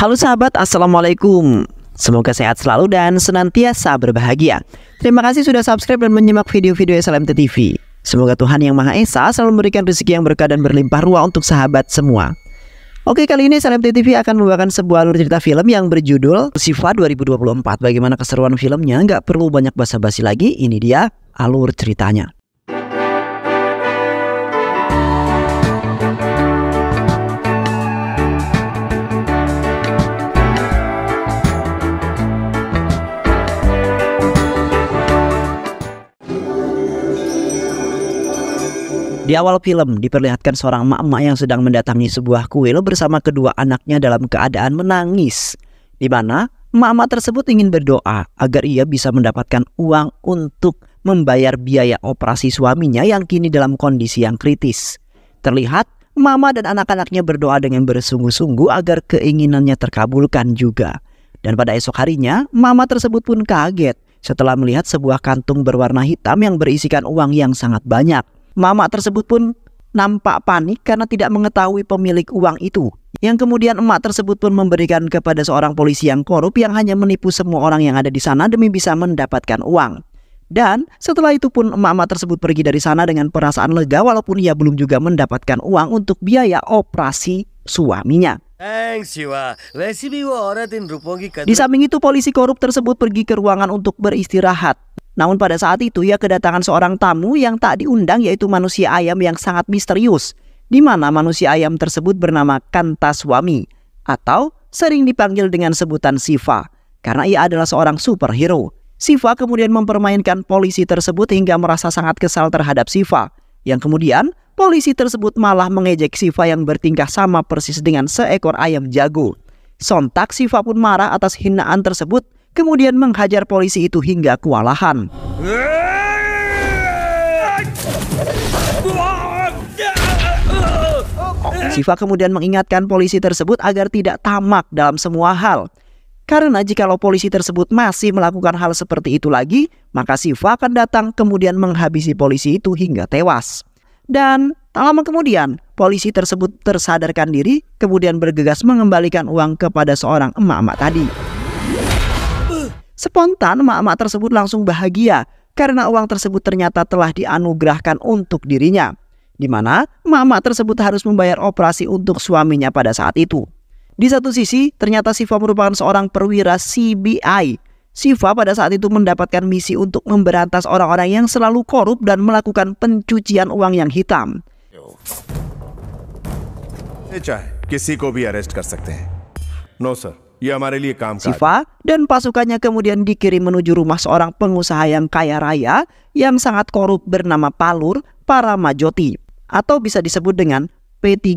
Halo sahabat, Assalamualaikum. Semoga sehat selalu dan senantiasa berbahagia. Terima kasih sudah subscribe dan menyimak video-video SLMT TV. Semoga Tuhan Yang Maha Esa selalu memberikan rezeki yang berkah dan berlimpah ruah untuk sahabat semua. Oke, kali ini SLMT TV akan membawakan sebuah alur cerita film yang berjudul Siva 2024. Bagaimana keseruan filmnya? Nggak perlu banyak basa-basi lagi, ini dia alur ceritanya. Di awal film diperlihatkan seorang emak-emak yang sedang mendatangi sebuah kuil bersama kedua anaknya dalam keadaan menangis, di mana emak-emak tersebut ingin berdoa agar ia bisa mendapatkan uang untuk membayar biaya operasi suaminya yang kini dalam kondisi yang kritis. Terlihat emak-emak dan anak-anaknya berdoa dengan bersungguh-sungguh agar keinginannya terkabulkan juga. Dan pada esok harinya emak-emak tersebut pun kaget setelah melihat sebuah kantung berwarna hitam yang berisikan uang yang sangat banyak. Mama tersebut pun nampak panik karena tidak mengetahui pemilik uang itu. Yang kemudian emak tersebut pun memberikan kepada seorang polisi yang korup yang hanya menipu semua orang yang ada di sana demi bisa mendapatkan uang. Dan setelah itu pun emak-emak tersebut pergi dari sana dengan perasaan lega walaupun ia belum juga mendapatkan uang untuk biaya operasi suaminya. Di samping itu polisi korup tersebut pergi ke ruangan untuk beristirahat. Namun pada saat itu ia kedatangan seorang tamu yang tak diundang, yaitu manusia ayam yang sangat misterius, di mana manusia ayam tersebut bernama Kantaswami atau sering dipanggil dengan sebutan Siva karena ia adalah seorang superhero. Siva kemudian mempermainkan polisi tersebut hingga merasa sangat kesal terhadap Siva, yang kemudian polisi tersebut malah mengejek Siva yang bertingkah sama persis dengan seekor ayam jago. Sontak Siva pun marah atas hinaan tersebut, kemudian menghajar polisi itu hingga kewalahan. Siva kemudian mengingatkan polisi tersebut agar tidak tamak dalam semua hal. Karena jikalau polisi tersebut masih melakukan hal seperti itu lagi, maka Siva akan datang kemudian menghabisi polisi itu hingga tewas. Dan tak lama kemudian, polisi tersebut tersadarkan diri, kemudian bergegas mengembalikan uang kepada seorang emak-emak tadi. Spontan emak-emak tersebut langsung bahagia karena uang tersebut ternyata telah dianugerahkan untuk dirinya, di mana emak-emak tersebut harus membayar operasi untuk suaminya pada saat itu. Di satu sisi ternyata Siva merupakan seorang perwira CBI. Siva pada saat itu mendapatkan misi untuk memberantas orang-orang yang selalu korup dan melakukan pencucian uang yang hitam. Siva dan pasukannya kemudian dikirim menuju rumah seorang pengusaha yang kaya raya yang sangat korup bernama Palur Paramajoti atau bisa disebut dengan P3,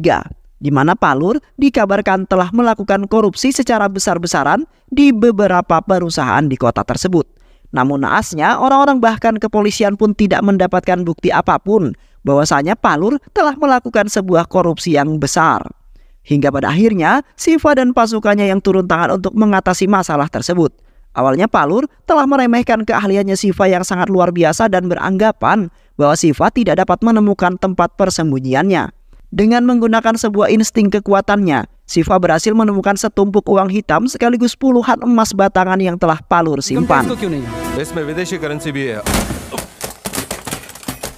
di mana Palur dikabarkan telah melakukan korupsi secara besar-besaran di beberapa perusahaan di kota tersebut. Namun naasnya orang-orang bahkan kepolisian pun tidak mendapatkan bukti apapun bahwasanya Palur telah melakukan sebuah korupsi yang besar. Hingga pada akhirnya, Siva dan pasukannya yang turun tangan untuk mengatasi masalah tersebut. Awalnya Palur telah meremehkan keahliannya Siva yang sangat luar biasa dan beranggapan bahwa Siva tidak dapat menemukan tempat persembunyiannya. Dengan menggunakan sebuah insting kekuatannya, Siva berhasil menemukan setumpuk uang hitam sekaligus puluhan emas batangan yang telah Palur simpan.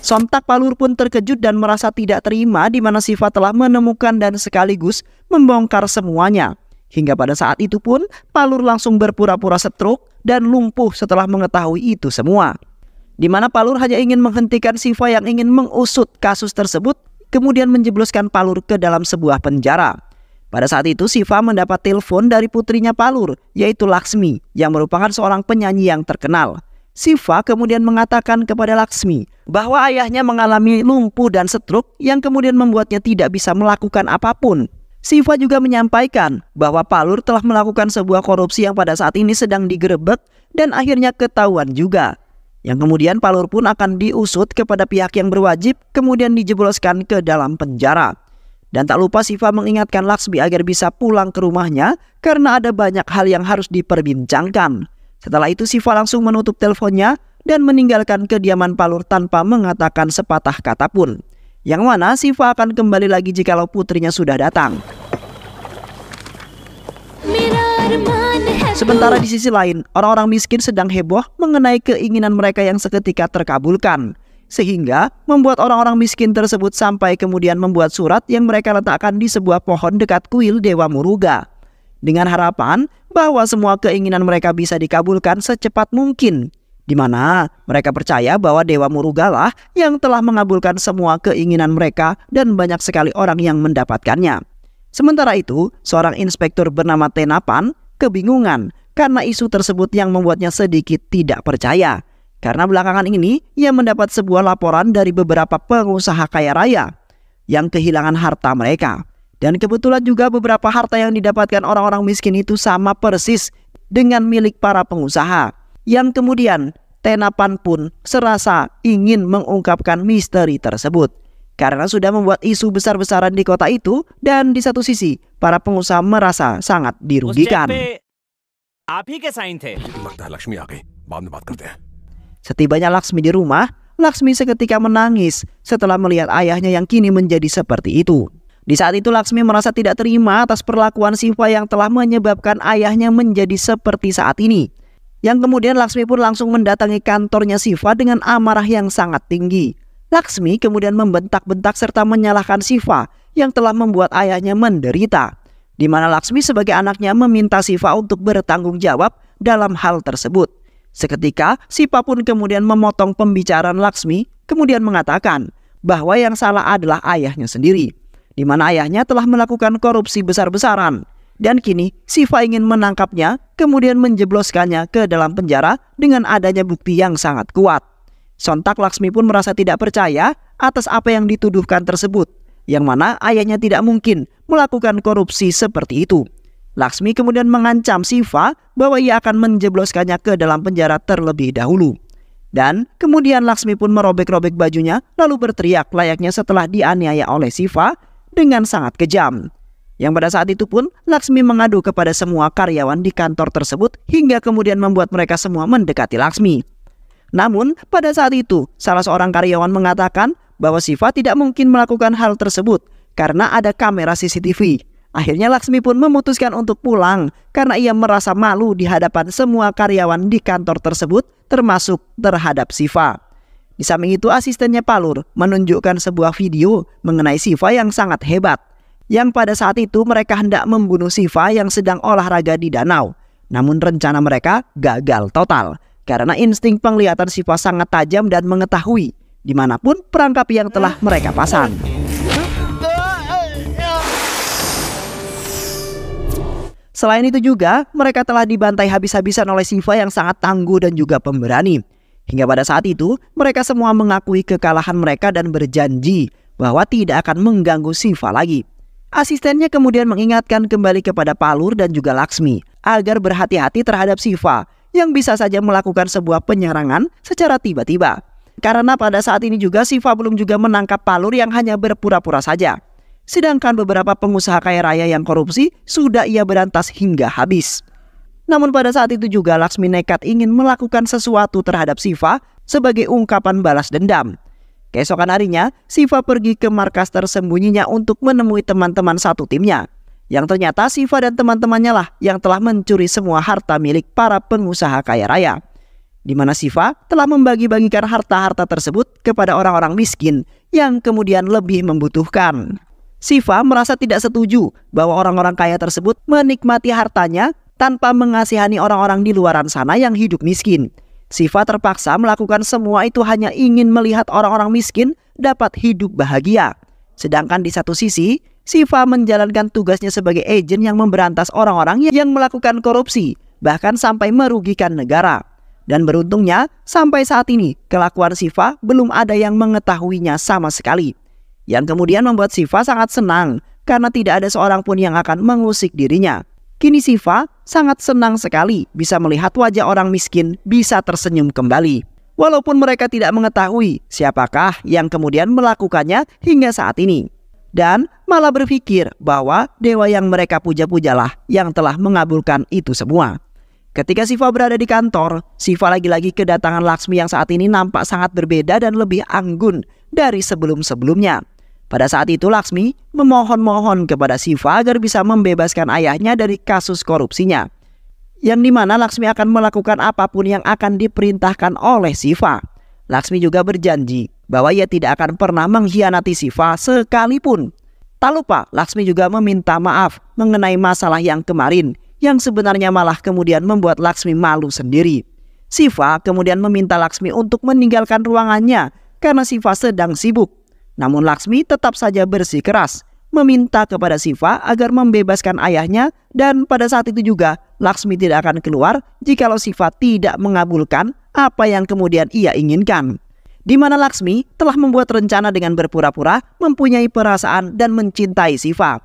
Sontak Palur pun terkejut dan merasa tidak terima di mana Siva telah menemukan dan sekaligus membongkar semuanya. Hingga pada saat itu pun Palur langsung berpura-pura stroke dan lumpuh setelah mengetahui itu semua. Di mana Palur hanya ingin menghentikan Siva yang ingin mengusut kasus tersebut, kemudian menjebloskan Palur ke dalam sebuah penjara. Pada saat itu Siva mendapat telepon dari putrinya Palur, yaitu Laksmi, yang merupakan seorang penyanyi yang terkenal. Siva kemudian mengatakan kepada Laksmi bahwa ayahnya mengalami lumpuh dan stroke yang kemudian membuatnya tidak bisa melakukan apapun. Siva juga menyampaikan bahwa Palur telah melakukan sebuah korupsi yang pada saat ini sedang digerebek dan akhirnya ketahuan juga. Yang kemudian Palur pun akan diusut kepada pihak yang berwajib, kemudian dijebloskan ke dalam penjara. Dan tak lupa Siva mengingatkan Laksmi agar bisa pulang ke rumahnya karena ada banyak hal yang harus diperbincangkan. Setelah itu Siva langsung menutup teleponnya dan meninggalkan kediaman Palur tanpa mengatakan sepatah kata pun. Yang mana Siva akan kembali lagi jikalau putrinya sudah datang. Sementara di sisi lain, orang-orang miskin sedang heboh mengenai keinginan mereka yang seketika terkabulkan, sehingga membuat orang-orang miskin tersebut sampai kemudian membuat surat yang mereka letakkan di sebuah pohon dekat kuil Dewa Muruga, dengan harapan bahwa semua keinginan mereka bisa dikabulkan secepat mungkin, di mana mereka percaya bahwa Dewa Muruga lah yang telah mengabulkan semua keinginan mereka dan banyak sekali orang yang mendapatkannya. Sementara itu, seorang inspektur bernama Tenapan kebingungan karena isu tersebut yang membuatnya sedikit tidak percaya. Karena belakangan ini ia mendapat sebuah laporan dari beberapa pengusaha kaya raya yang kehilangan harta mereka. Dan kebetulan juga beberapa harta yang didapatkan orang-orang miskin itu sama persis dengan milik para pengusaha. Yang kemudian Tenapan pun serasa ingin mengungkapkan misteri tersebut, karena sudah membuat isu besar-besaran di kota itu, dan di satu sisi para pengusaha merasa sangat dirugikan. Setibanya Laksmi di rumah, Laksmi seketika menangis setelah melihat ayahnya yang kini menjadi seperti itu. Di saat itu Laksmi merasa tidak terima atas perlakuan Siva yang telah menyebabkan ayahnya menjadi seperti saat ini. Yang kemudian Laksmi pun langsung mendatangi kantornya Siva dengan amarah yang sangat tinggi. Laksmi kemudian membentak-bentak serta menyalahkan Siva yang telah membuat ayahnya menderita, di mana Laksmi sebagai anaknya meminta Siva untuk bertanggung jawab dalam hal tersebut. Seketika, Siva pun kemudian memotong pembicaraan Laksmi, kemudian mengatakan bahwa yang salah adalah ayahnya sendiri, di mana ayahnya telah melakukan korupsi besar-besaran. Dan kini Siva ingin menangkapnya, kemudian menjebloskannya ke dalam penjara dengan adanya bukti yang sangat kuat. Sontak Laksmi pun merasa tidak percaya atas apa yang dituduhkan tersebut, yang mana ayahnya tidak mungkin melakukan korupsi seperti itu. Laksmi kemudian mengancam Siva bahwa ia akan menjebloskannya ke dalam penjara terlebih dahulu. Dan kemudian Laksmi pun merobek-robek bajunya lalu berteriak layaknya setelah dianiaya oleh Siva dengan sangat kejam. Yang pada saat itu pun Laksmi mengadu kepada semua karyawan di kantor tersebut hingga kemudian membuat mereka semua mendekati Laksmi. Namun pada saat itu salah seorang karyawan mengatakan bahwa Siva tidak mungkin melakukan hal tersebut karena ada kamera CCTV. Akhirnya Laksmi pun memutuskan untuk pulang karena ia merasa malu di hadapan semua karyawan di kantor tersebut, termasuk terhadap Siva. Di samping itu asistennya Palur menunjukkan sebuah video mengenai Siva yang sangat hebat, yang pada saat itu mereka hendak membunuh Siva yang sedang olahraga di danau. Namun rencana mereka gagal total karena insting penglihatan Siva sangat tajam dan mengetahui dimanapun perangkap yang telah mereka pasang. Selain itu juga, mereka telah dibantai habis-habisan oleh Siva yang sangat tangguh dan juga pemberani. Hingga pada saat itu, mereka semua mengakui kekalahan mereka dan berjanji bahwa tidak akan mengganggu Siva lagi. Asistennya kemudian mengingatkan kembali kepada Palur dan juga Laksmi agar berhati-hati terhadap Siva yang bisa saja melakukan sebuah penyerangan secara tiba-tiba. Karena pada saat ini juga Siva belum juga menangkap Palur yang hanya berpura-pura saja. Sedangkan beberapa pengusaha kaya raya yang korupsi sudah ia berantas hingga habis. Namun pada saat itu juga Laksmi nekat ingin melakukan sesuatu terhadap Siva sebagai ungkapan balas dendam. Keesokan harinya, Siva pergi ke markas tersembunyinya untuk menemui teman-teman satu timnya. Yang ternyata Siva dan teman-temannya lah yang telah mencuri semua harta milik para pengusaha kaya raya, di mana Siva telah membagi-bagikan harta-harta tersebut kepada orang-orang miskin yang kemudian lebih membutuhkan. Siva merasa tidak setuju bahwa orang-orang kaya tersebut menikmati hartanya tanpa mengasihani orang-orang di luaran sana yang hidup miskin. Siva terpaksa melakukan semua itu hanya ingin melihat orang-orang miskin dapat hidup bahagia. Sedangkan di satu sisi, Siva menjalankan tugasnya sebagai agen yang memberantas orang-orang yang melakukan korupsi, bahkan sampai merugikan negara. Dan beruntungnya, sampai saat ini, kelakuan Siva belum ada yang mengetahuinya sama sekali. Yang kemudian membuat Siva sangat senang karena tidak ada seorang pun yang akan mengusik dirinya. Kini Siva sangat senang sekali bisa melihat wajah orang miskin bisa tersenyum kembali. Walaupun mereka tidak mengetahui siapakah yang kemudian melakukannya hingga saat ini. Dan malah berpikir bahwa dewa yang mereka puja-pujalah yang telah mengabulkan itu semua. Ketika Siva berada di kantor, Siva lagi-lagi kedatangan Laksmi yang saat ini nampak sangat berbeda dan lebih anggun dari sebelum-sebelumnya. Pada saat itu Laksmi memohon-mohon kepada Siva agar bisa membebaskan ayahnya dari kasus korupsinya. yang dimana Laksmi akan melakukan apapun yang akan diperintahkan oleh Siva. Laksmi juga berjanji bahwa ia tidak akan pernah mengkhianati Siva sekalipun. Tak lupa, Laksmi juga meminta maaf mengenai masalah yang kemarin, yang sebenarnya malah kemudian membuat Laksmi malu sendiri. Siva kemudian meminta Laksmi untuk meninggalkan ruangannya karena Siva sedang sibuk. Namun Laksmi tetap saja bersikeras, meminta kepada Siva agar membebaskan ayahnya, dan pada saat itu juga Laksmi tidak akan keluar jikalau Siva tidak mengabulkan apa yang kemudian ia inginkan. Di mana Laksmi telah membuat rencana dengan berpura-pura mempunyai perasaan dan mencintai Siva.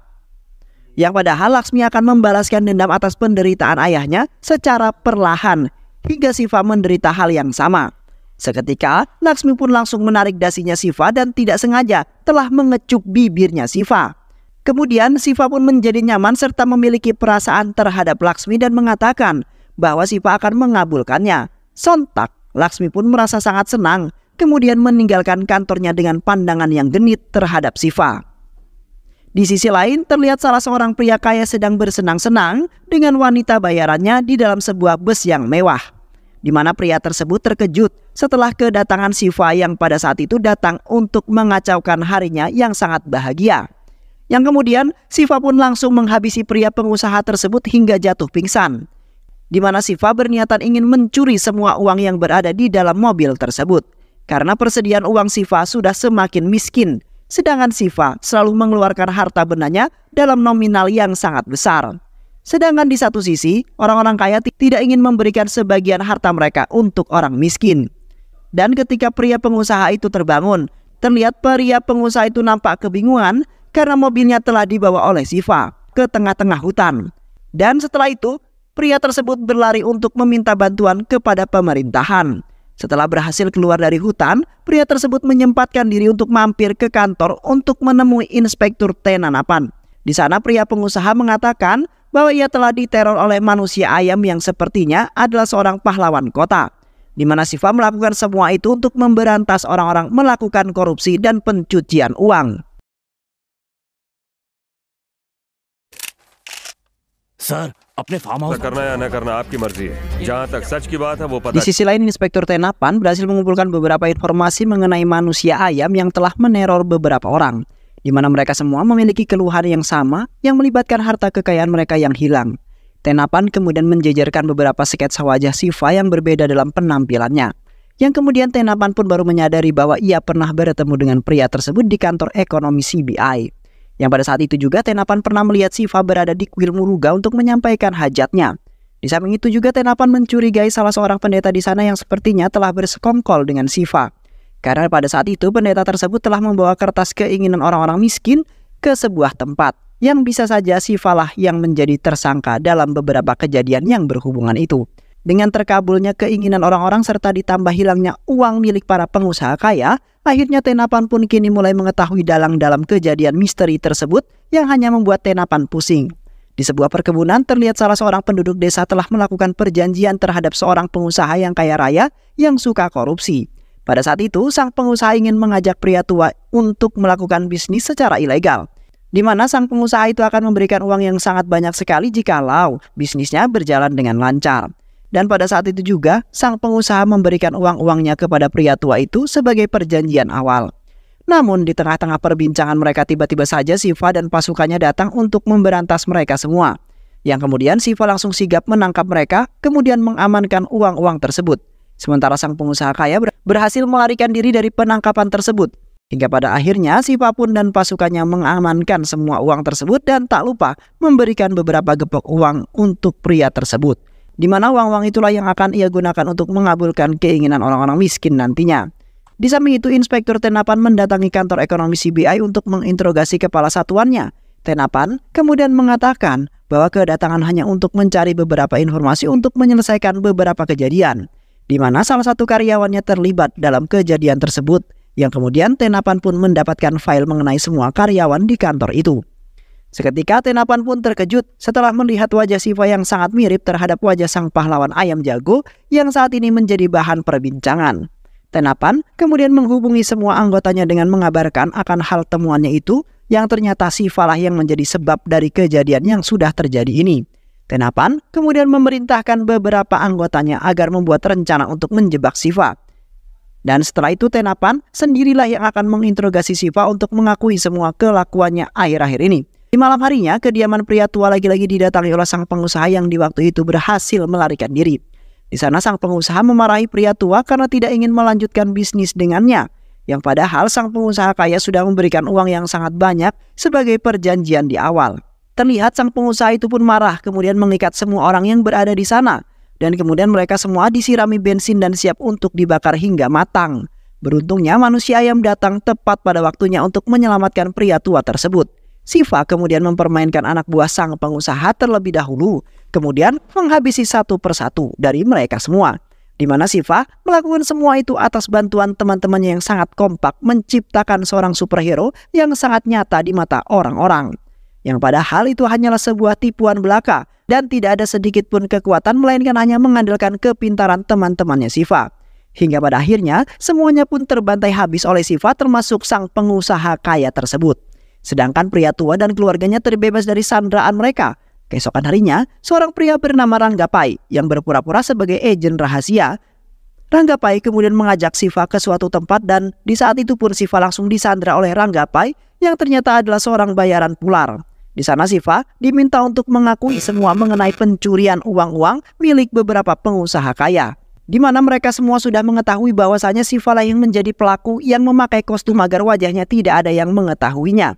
Yang padahal Laksmi akan membalaskan dendam atas penderitaan ayahnya secara perlahan hingga Siva menderita hal yang sama. Seketika Laksmi pun langsung menarik dasinya Siva dan tidak sengaja telah mengecup bibirnya Siva. Kemudian Siva pun menjadi nyaman serta memiliki perasaan terhadap Laksmi dan mengatakan bahwa Siva akan mengabulkannya. Sontak Laksmi pun merasa sangat senang, kemudian meninggalkan kantornya dengan pandangan yang genit terhadap Siva. Di sisi lain, terlihat salah seorang pria kaya sedang bersenang-senang dengan wanita bayarannya di dalam sebuah bus yang mewah, di mana pria tersebut terkejut setelah kedatangan Siva yang pada saat itu datang untuk mengacaukan harinya yang sangat bahagia. Yang kemudian Siva pun langsung menghabisi pria pengusaha tersebut hingga jatuh pingsan, di mana Siva berniatan ingin mencuri semua uang yang berada di dalam mobil tersebut. Karena persediaan uang Siva sudah semakin miskin, sedangkan Siva selalu mengeluarkan harta bendanya dalam nominal yang sangat besar. Sedangkan di satu sisi, orang-orang kaya tidak ingin memberikan sebagian harta mereka untuk orang miskin. Dan ketika pria pengusaha itu terbangun, terlihat pria pengusaha itu nampak kebingungan karena mobilnya telah dibawa oleh Siva ke tengah-tengah hutan. Dan setelah itu, pria tersebut berlari untuk meminta bantuan kepada pemerintahan. Setelah berhasil keluar dari hutan, pria tersebut menyempatkan diri untuk mampir ke kantor untuk menemui Inspektur Tenanapan. Di sana pria pengusaha mengatakan bahwa ia telah diteror oleh manusia ayam yang sepertinya adalah seorang pahlawan kota, di mana Siva melakukan semua itu untuk memberantas orang-orang melakukan korupsi dan pencucian uang. Sir, अपने farm house करना या न करना आपकी मर्जी है। जहाँ तक सच की बात है वो Di पता। sisi lain, Inspektur Tenapan berhasil mengumpulkan beberapa informasi mengenai manusia ayam yang telah meneror beberapa orang, di mana mereka semua memiliki keluhan yang sama yang melibatkan harta kekayaan mereka yang hilang. Tenapan kemudian menjejerkan beberapa sketsa wajah Siva yang berbeda dalam penampilannya, yang kemudian Tenapan pun baru menyadari bahwa ia pernah bertemu dengan pria tersebut di kantor ekonomi CBI. Yang pada saat itu juga Tenapan pernah melihat Siva berada di kuil Muruga untuk menyampaikan hajatnya. Di samping itu juga Tenapan mencurigai salah seorang pendeta di sana yang sepertinya telah bersekongkol dengan Siva. Karena pada saat itu pendeta tersebut telah membawa kertas keinginan orang-orang miskin ke sebuah tempat, yang bisa saja Siva lah yang menjadi tersangka dalam beberapa kejadian yang berhubungan itu. Dengan terkabulnya keinginan orang-orang serta ditambah hilangnya uang milik para pengusaha kaya, akhirnya Tenapan pun kini mulai mengetahui dalang-dalam kejadian misteri tersebut yang hanya membuat Tenapan pusing. Di sebuah perkebunan terlihat salah seorang penduduk desa telah melakukan perjanjian terhadap seorang pengusaha yang kaya raya yang suka korupsi. Pada saat itu, sang pengusaha ingin mengajak pria tua untuk melakukan bisnis secara ilegal, di mana sang pengusaha itu akan memberikan uang yang sangat banyak sekali jikalau bisnisnya berjalan dengan lancar. Dan pada saat itu juga, sang pengusaha memberikan uang-uangnya kepada pria tua itu sebagai perjanjian awal. Namun di tengah-tengah perbincangan mereka tiba-tiba saja Siva dan pasukannya datang untuk memberantas mereka semua. Yang kemudian Siva langsung sigap menangkap mereka, kemudian mengamankan uang-uang tersebut. Sementara sang pengusaha kaya berhasil melarikan diri dari penangkapan tersebut. Hingga pada akhirnya Siva pun dan pasukannya mengamankan semua uang tersebut dan tak lupa memberikan beberapa gepok uang untuk pria tersebut, di mana uang-uang itulah yang akan ia gunakan untuk mengabulkan keinginan orang-orang miskin nantinya. Di samping itu, Inspektur Tenapan mendatangi kantor ekonomi CBI untuk menginterogasi kepala satuannya. Tenapan kemudian mengatakan bahwa kedatangan hanya untuk mencari beberapa informasi untuk menyelesaikan beberapa kejadian, di mana salah satu karyawannya terlibat dalam kejadian tersebut, yang kemudian Tenapan pun mendapatkan file mengenai semua karyawan di kantor itu. Seketika Tenapan pun terkejut setelah melihat wajah Siva yang sangat mirip terhadap wajah sang pahlawan ayam jago yang saat ini menjadi bahan perbincangan. Tenapan kemudian menghubungi semua anggotanya dengan mengabarkan akan hal temuannya itu, yang ternyata Siva lah yang menjadi sebab dari kejadian yang sudah terjadi ini. Tenapan kemudian memerintahkan beberapa anggotanya agar membuat rencana untuk menjebak Shiva. Dan setelah itu Tenapan sendirilah yang akan menginterogasi Shiva untuk mengakui semua kelakuannya akhir-akhir ini. Di malam harinya, kediaman pria tua lagi-lagi didatangi oleh sang pengusaha yang di waktu itu berhasil melarikan diri. Di sana sang pengusaha memarahi pria tua karena tidak ingin melanjutkan bisnis dengannya. Yang padahal sang pengusaha kaya sudah memberikan uang yang sangat banyak sebagai perjanjian di awal. Terlihat sang pengusaha itu pun marah, kemudian mengikat semua orang yang berada di sana. Dan kemudian mereka semua disirami bensin dan siap untuk dibakar hingga matang. Beruntungnya manusia ayam datang tepat pada waktunya untuk menyelamatkan pria tua tersebut. Shiva kemudian mempermainkan anak buah sang pengusaha terlebih dahulu, kemudian menghabisi satu persatu dari mereka semua. Di mana Shiva melakukan semua itu atas bantuan teman-temannya yang sangat kompak menciptakan seorang superhero yang sangat nyata di mata orang-orang. Yang padahal itu hanyalah sebuah tipuan belaka dan tidak ada sedikit pun kekuatan melainkan hanya mengandalkan kepintaran teman-temannya Shiva. Hingga pada akhirnya semuanya pun terbantai habis oleh Shiva termasuk sang pengusaha kaya tersebut. Sedangkan pria tua dan keluarganya terbebas dari sandraan mereka. Keesokan harinya, seorang pria bernama Ranggapai yang berpura-pura sebagai agen rahasia. Ranggapai kemudian mengajak Shiva ke suatu tempat dan di saat itu pun Shiva langsung disandra oleh Ranggapai yang ternyata adalah seorang bayaran pular. Di sana Shiva diminta untuk mengakui semua mengenai pencurian uang-uang milik beberapa pengusaha kaya. Di mana mereka semua sudah mengetahui bahwasanya Shiva lah yang menjadi pelaku yang memakai kostum agar wajahnya tidak ada yang mengetahuinya.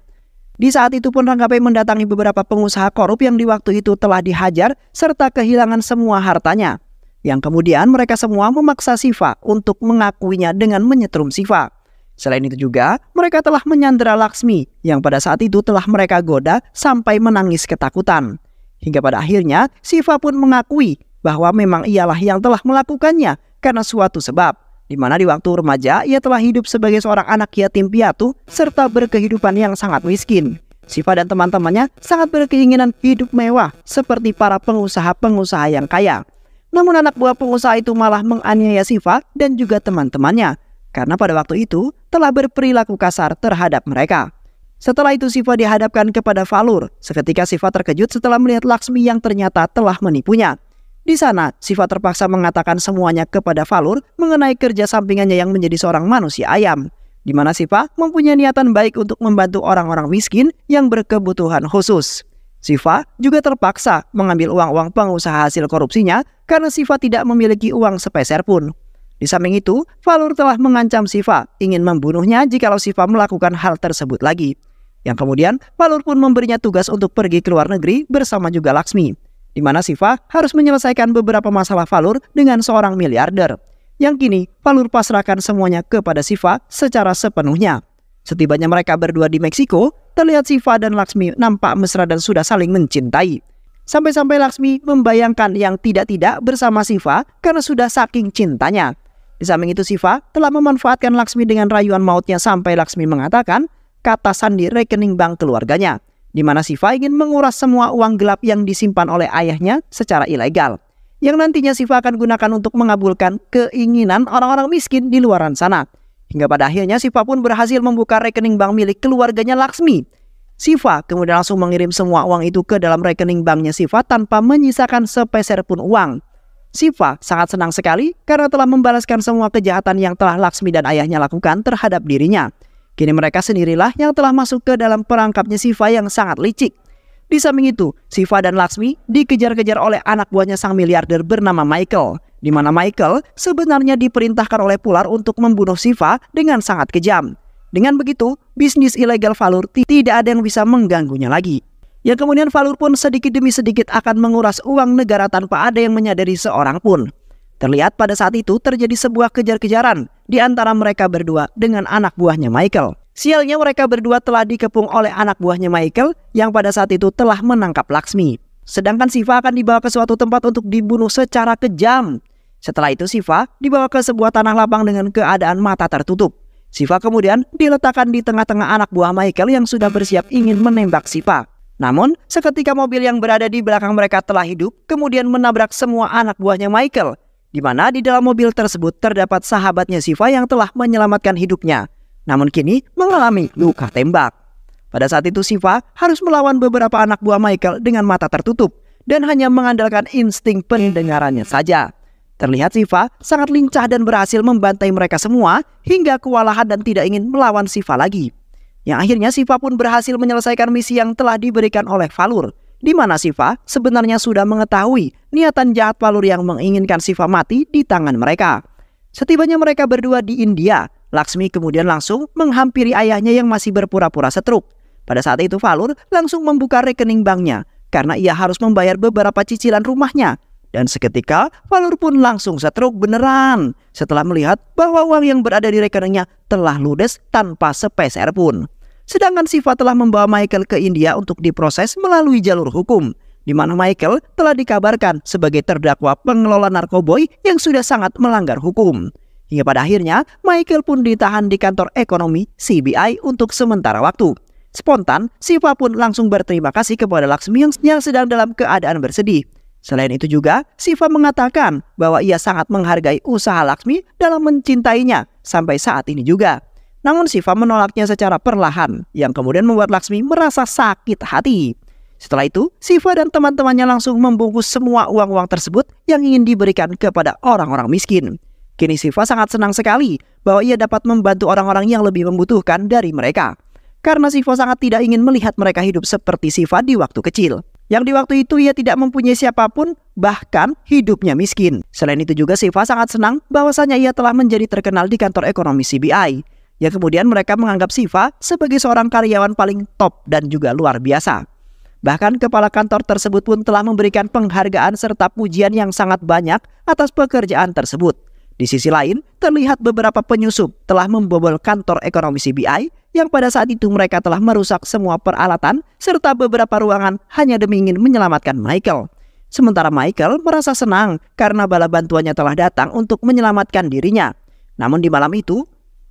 Di saat itu pun Ranggapai mendatangi beberapa pengusaha korup yang di waktu itu telah dihajar serta kehilangan semua hartanya. Yang kemudian mereka semua memaksa Shiva untuk mengakuinya dengan menyetrum Shiva. Selain itu juga, mereka telah menyandera Laksmi yang pada saat itu telah mereka goda sampai menangis ketakutan. Hingga pada akhirnya, Shiva pun mengakui bahwa memang ialah yang telah melakukannya karena suatu sebab. Di mana di waktu remaja, ia telah hidup sebagai seorang anak yatim piatu serta berkehidupan yang sangat miskin. Shiva dan teman-temannya sangat berkeinginan hidup mewah seperti para pengusaha-pengusaha yang kaya. Namun anak buah pengusaha itu malah menganiaya Shiva dan juga teman-temannya. Karena pada waktu itu telah berperilaku kasar terhadap mereka. Setelah itu Shiva dihadapkan kepada Valur. Seketika Shiva terkejut setelah melihat Laksmi yang ternyata telah menipunya. Di sana Shiva terpaksa mengatakan semuanya kepada Valur mengenai kerja sampingannya yang menjadi seorang manusia ayam. Di mana Shiva mempunyai niatan baik untuk membantu orang-orang miskin yang berkebutuhan khusus. Shiva juga terpaksa mengambil uang-uang pengusaha hasil korupsinya karena Shiva tidak memiliki uang sepeser pun. Di samping itu, Valur telah mengancam Shiva ingin membunuhnya jikalau Shiva melakukan hal tersebut lagi. Yang kemudian, Valur pun memberinya tugas untuk pergi ke luar negeri bersama juga Laksmi. Di mana Shiva harus menyelesaikan beberapa masalah Valur dengan seorang miliarder. Yang kini, Valur pasrahkan semuanya kepada Shiva secara sepenuhnya. Setibanya mereka berdua di Meksiko, terlihat Shiva dan Laksmi nampak mesra dan sudah saling mencintai. Sampai-sampai Laksmi membayangkan yang tidak-tidak bersama Shiva karena sudah saking cintanya. Di samping itu Shiva telah memanfaatkan Laksmi dengan rayuan mautnya sampai Laksmi mengatakan kata sandi rekening bank keluarganya. Di mana Shiva ingin menguras semua uang gelap yang disimpan oleh ayahnya secara ilegal. Yang nantinya Shiva akan gunakan untuk mengabulkan keinginan orang-orang miskin di luaran sana. Hingga pada akhirnya Shiva pun berhasil membuka rekening bank milik keluarganya Laksmi. Shiva kemudian langsung mengirim semua uang itu ke dalam rekening banknya Shiva tanpa menyisakan sepeser pun uang. Shiva sangat senang sekali karena telah membalaskan semua kejahatan yang telah Laksmi dan ayahnya lakukan terhadap dirinya. Kini mereka sendirilah yang telah masuk ke dalam perangkapnya Shiva yang sangat licik. Di samping itu, Shiva dan Laksmi dikejar-kejar oleh anak buahnya sang miliarder bernama Michael. Di mana Michael sebenarnya diperintahkan oleh Pular untuk membunuh Shiva dengan sangat kejam. Dengan begitu, bisnis ilegal Valur tidak ada yang bisa mengganggunya lagi. Yang kemudian Valur pun sedikit demi sedikit akan menguras uang negara tanpa ada yang menyadari seorang pun. Terlihat pada saat itu terjadi sebuah kejar-kejaran di antara mereka berdua dengan anak buahnya Michael. Sialnya mereka berdua telah dikepung oleh anak buahnya Michael yang pada saat itu telah menangkap Laksmi. Sedangkan Shiva akan dibawa ke suatu tempat untuk dibunuh secara kejam. Setelah itu Shiva dibawa ke sebuah tanah lapang dengan keadaan mata tertutup. Shiva kemudian diletakkan di tengah-tengah anak buah Michael yang sudah bersiap ingin menembak Shiva. Namun, seketika mobil yang berada di belakang mereka telah hidup, kemudian menabrak semua anak buahnya Michael, di mana di dalam mobil tersebut terdapat sahabatnya Shiva yang telah menyelamatkan hidupnya, namun kini mengalami luka tembak. Pada saat itu Shiva harus melawan beberapa anak buah Michael dengan mata tertutup, dan hanya mengandalkan insting pendengarannya saja. Terlihat Shiva sangat lincah dan berhasil membantai mereka semua hingga kewalahan dan tidak ingin melawan Shiva lagi. Yang akhirnya Shiva pun berhasil menyelesaikan misi yang telah diberikan oleh Valur, di mana Shiva sebenarnya sudah mengetahui niatan jahat Valur yang menginginkan Shiva mati di tangan mereka. Setibanya mereka berdua di India, Laksmi kemudian langsung menghampiri ayahnya yang masih berpura-pura stroke. Pada saat itu Valur langsung membuka rekening banknya karena ia harus membayar beberapa cicilan rumahnya. Dan seketika Valur pun langsung stroke beneran setelah melihat bahwa uang yang berada di rekeningnya telah ludes tanpa sepeser pun. Sedangkan Shiva telah membawa Michael ke India untuk diproses melalui jalur hukum, di mana Michael telah dikabarkan sebagai terdakwa pengelola narkoboy yang sudah sangat melanggar hukum. Hingga pada akhirnya Michael pun ditahan di kantor ekonomi CBI untuk sementara waktu. Spontan, Shiva pun langsung berterima kasih kepada Laksmi yang sedang dalam keadaan bersedih. Selain itu juga, Shiva mengatakan bahwa ia sangat menghargai usaha Laksmi dalam mencintainya sampai saat ini juga. Namun Shiva menolaknya secara perlahan, yang kemudian membuat Laksmi merasa sakit hati. Setelah itu, Shiva dan teman-temannya langsung membungkus semua uang-uang tersebut yang ingin diberikan kepada orang-orang miskin. Kini Shiva sangat senang sekali bahwa ia dapat membantu orang-orang yang lebih membutuhkan dari mereka. Karena Shiva sangat tidak ingin melihat mereka hidup seperti Shiva di waktu kecil, yang di waktu itu ia tidak mempunyai siapapun, bahkan hidupnya miskin. Selain itu juga Shiva sangat senang bahwasanya ia telah menjadi terkenal di kantor ekonomi CBI, yang kemudian mereka menganggap Shiva sebagai seorang karyawan paling top dan juga luar biasa. Bahkan kepala kantor tersebut pun telah memberikan penghargaan serta pujian yang sangat banyak atas pekerjaan tersebut. Di sisi lain, terlihat beberapa penyusup telah membobol kantor ekonomi CBI yang pada saat itu mereka telah merusak semua peralatan serta beberapa ruangan hanya demi ingin menyelamatkan Michael. Sementara Michael merasa senang karena bala bantuannya telah datang untuk menyelamatkan dirinya. Namun di malam itu,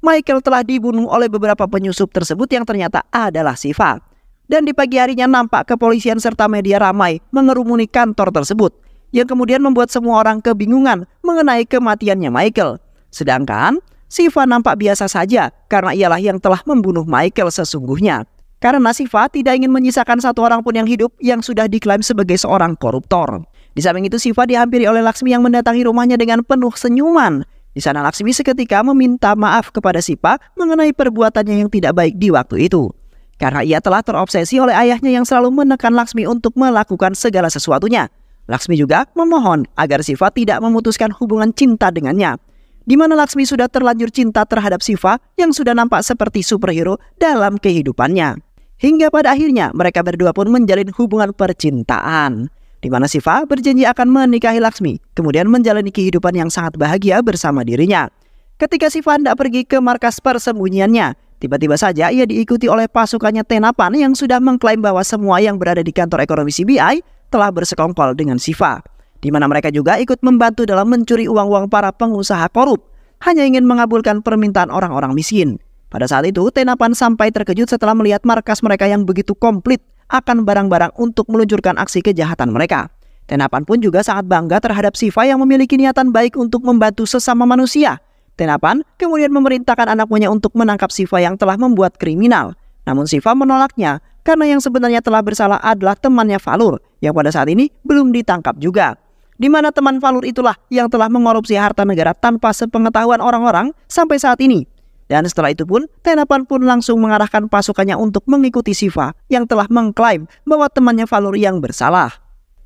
Michael telah dibunuh oleh beberapa penyusup tersebut yang ternyata adalah Shiva. Dan di pagi harinya nampak kepolisian serta media ramai mengerumuni kantor tersebut, yang kemudian membuat semua orang kebingungan mengenai kematiannya Michael. Sedangkan Shiva nampak biasa saja karena ialah yang telah membunuh Michael sesungguhnya. Karena Shiva tidak ingin menyisakan satu orang pun yang hidup yang sudah diklaim sebagai seorang koruptor. Di samping itu Shiva dihampiri oleh Laksmi yang mendatangi rumahnya dengan penuh senyuman. Di sana Laksmi seketika meminta maaf kepada Shiva mengenai perbuatannya yang tidak baik di waktu itu. Karena ia telah terobsesi oleh ayahnya yang selalu menekan Laksmi untuk melakukan segala sesuatunya. Laksmi juga memohon agar Shiva tidak memutuskan hubungan cinta dengannya, di mana Laksmi sudah terlanjur cinta terhadap Shiva yang sudah nampak seperti superhero dalam kehidupannya. Hingga pada akhirnya mereka berdua pun menjalin hubungan percintaan, di mana Shiva berjanji akan menikahi Laksmi, kemudian menjalani kehidupan yang sangat bahagia bersama dirinya. Ketika Shiva hendak pergi ke markas persembunyiannya, tiba-tiba saja ia diikuti oleh pasukannya Tenapan yang sudah mengklaim bahwa semua yang berada di kantor ekonomi CBI telah bersekongkol dengan Shiva, di mana mereka juga ikut membantu dalam mencuri uang-uang para pengusaha korup, hanya ingin mengabulkan permintaan orang-orang miskin. Pada saat itu, Tenapan sampai terkejut setelah melihat markas mereka yang begitu komplit akan barang-barang untuk meluncurkan aksi kejahatan mereka. Tenapan pun juga sangat bangga terhadap Shiva yang memiliki niatan baik untuk membantu sesama manusia. Tenapan kemudian memerintahkan anak buahnya untuk menangkap Shiva yang telah membuat kriminal. Namun Shiva menolaknya karena yang sebenarnya telah bersalah adalah temannya Valur yang pada saat ini belum ditangkap juga. Di mana teman Valur itulah yang telah mengorupsi harta negara tanpa sepengetahuan orang-orang sampai saat ini. Dan setelah itu pun Tenapan pun langsung mengarahkan pasukannya untuk mengikuti Shiva yang telah mengklaim bahwa temannya Valur yang bersalah.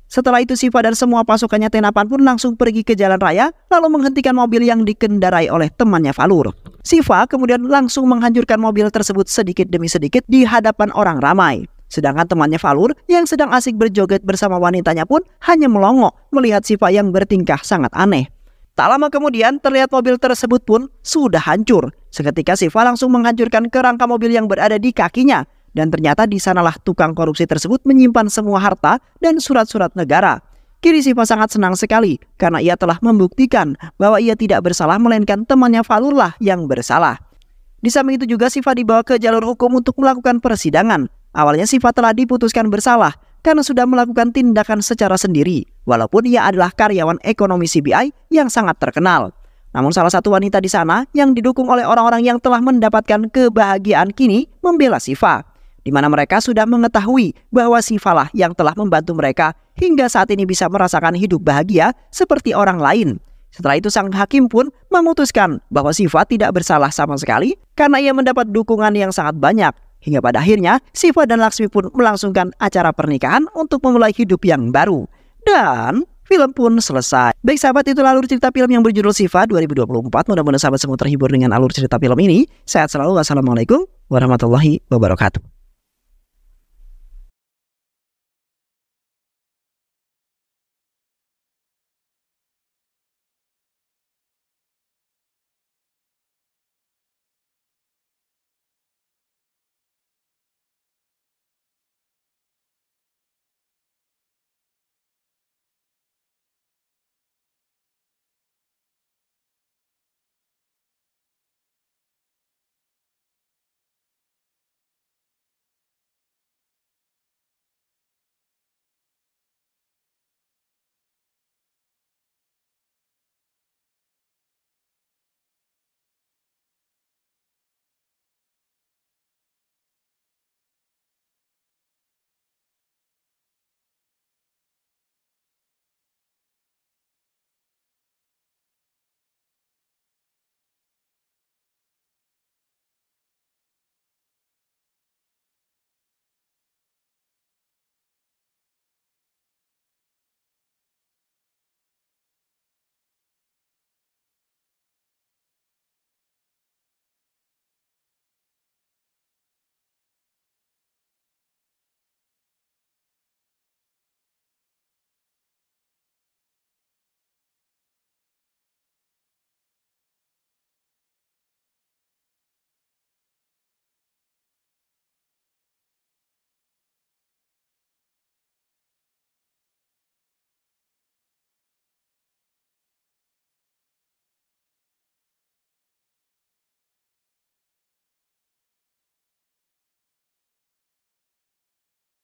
Setelah itu Shiva dan semua pasukannya Tenapan pun langsung pergi ke jalan raya lalu menghentikan mobil yang dikendarai oleh temannya Valur. Shiva kemudian langsung menghancurkan mobil tersebut sedikit demi sedikit di hadapan orang ramai. Sedangkan temannya Valur yang sedang asik berjoget bersama wanitanya pun hanya melongo melihat Shiva yang bertingkah sangat aneh. Tak lama kemudian terlihat mobil tersebut pun sudah hancur. Seketika Shiva langsung menghancurkan kerangka mobil yang berada di kakinya. Dan ternyata di sanalah tukang korupsi tersebut menyimpan semua harta dan surat-surat negara. Kini Shiva sangat senang sekali karena ia telah membuktikan bahwa ia tidak bersalah melainkan temannya Valur lah yang bersalah. Di samping itu juga Shiva dibawa ke jalur hukum untuk melakukan persidangan. Awalnya Shiva telah diputuskan bersalah karena sudah melakukan tindakan secara sendiri, walaupun ia adalah karyawan ekonomi CBI yang sangat terkenal. Namun salah satu wanita di sana yang didukung oleh orang-orang yang telah mendapatkan kebahagiaan kini membela Shiva, di mana mereka sudah mengetahui bahwa Shiva lah yang telah membantu mereka hingga saat ini bisa merasakan hidup bahagia seperti orang lain. Setelah itu sang hakim pun memutuskan bahwa Syifa tidak bersalah sama sekali karena ia mendapat dukungan yang sangat banyak. Hingga pada akhirnya Syifa dan Laksmi pun melangsungkan acara pernikahan untuk memulai hidup yang baru. Dan film pun selesai. Baik sahabat, itulah alur cerita film yang berjudul Syifa 2024. Mudah-mudahan sahabat semua terhibur dengan alur cerita film ini. Sehat selalu. Wassalamualaikum warahmatullahi wabarakatuh.